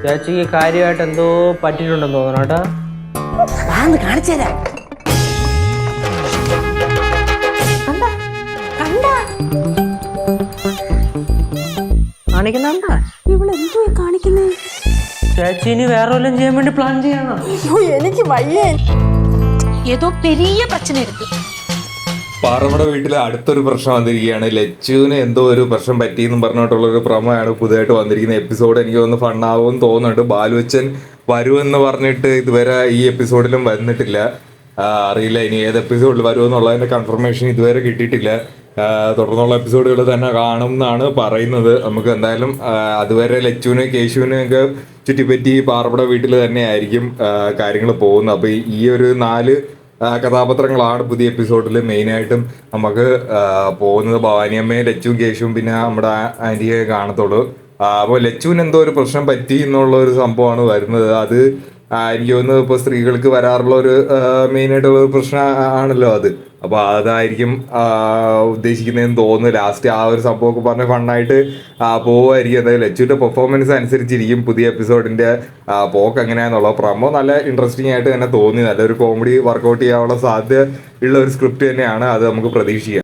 ചേച്ചിക്ക് കാര്യമായിട്ട് എന്തോ പറ്റിയിട്ടുണ്ടെന്ന് തോന്നണം കേട്ടോ. കാണിച്ചു തരാം. കാണിക്കുന്നുണ്ടാ ഇവളെന്തോ കാണിക്കുന്നേ? ചേച്ചി ഇനി വേറെ വല്ലതും ചെയ്യാൻ വേണ്ടി പ്ലാൻ ചെയ്യണോ? എനിക്ക് വയ്യ. ഏതോ പെരിയ പ്രശ്നം ഇருக்கு. പാറമ്മയുടെ വീട്ടിൽ അടുത്തൊരു പ്രശ്നം വന്നിരിക്കുകയാണ്. ലച്ചുവിന് എന്തോ ഒരു പ്രശ്നം പറ്റിയെന്നും പറഞ്ഞിട്ടുള്ള ഒരു പ്രമോയാണ് പുതുതായിട്ട് വന്നിരിക്കുന്ന എപ്പിസോഡ്. എനിക്ക് ഒന്ന് ഫണ്ണാവുമെന്ന് തോന്നുന്നുണ്ട്. ബാലുവച്ചൻ വരുമെന്ന് പറഞ്ഞിട്ട് ഇതുവരെ ഈ എപ്പിസോഡിലും വന്നിട്ടില്ല. അറിയില്ല ഇനി ഏത് എപ്പിസോഡിൽ വരുമെന്നുള്ളതിൻ്റെ കൺഫർമേഷൻ ഇതുവരെ കിട്ടിയിട്ടില്ല. തുടർന്നുള്ള എപ്പിസോഡുകൾ തന്നെ കാണും എന്നാണ് പറയുന്നത്. നമുക്ക് എന്തായാലും അതുവരെ ലച്ചുവിന് കേശുവിനും ഒക്കെ ചുറ്റിപ്പറ്റി പാറമ്മയുടെ വീട്ടിൽ തന്നെ ആയിരിക്കും കാര്യങ്ങൾ പോകുന്നത്. അപ്പോൾ ഈ ഒരു 4 കഥാപാത്രങ്ങളാണ് പുതിയ എപ്പിസോഡിൽ മെയിനായിട്ടും നമുക്ക് പോകുന്നത്. ഭവാനിയമ്മയും ലച്ചുവും കേശുവും പിന്നെ നമ്മുടെ ആൻറ്റിയെ കാണത്തുള്ളൂ. അപ്പോൾ ലച്ചുവിന് എന്തോ ഒരു പ്രശ്നം പറ്റി എന്നുള്ള ഒരു സംഭവമാണ് വരുന്നത്. അത് എനിക്ക് തോന്നുന്നു ഇപ്പോൾ സ്ത്രീകൾക്ക് വരാറുള്ള ഒരു മെയിനായിട്ടുള്ള ഒരു പ്രശ്നം ആണല്ലോ അത്. അപ്പോൾ അതായിരിക്കും ഉദ്ദേശിക്കുന്നതെന്ന് തോന്നുന്നു. ലാസ്റ്റ് ആ ഒരു സംഭവമൊക്കെ പറഞ്ഞ് ഫണ്ണായിട്ട് പോവുമായിരിക്കും. എന്തായാലും ലച്ചുവിൻ്റെ പെർഫോമൻസ് അനുസരിച്ചിരിക്കും പുതിയ എപ്പിസോഡിൻ്റെ പോക്ക് എങ്ങനെയാണെന്നുള്ളത്. പ്രമോ നല്ല ഇൻട്രസ്റ്റിംഗ് ആയിട്ട് തന്നെ തോന്നി. നല്ലൊരു കോമഡി വർക്കൗട്ട് ചെയ്യാനുള്ള സാധ്യത ഉള്ള ഒരു സ്ക്രിപ്റ്റ് തന്നെയാണ്. അത് നമുക്ക് പ്രതീക്ഷിക്കാം.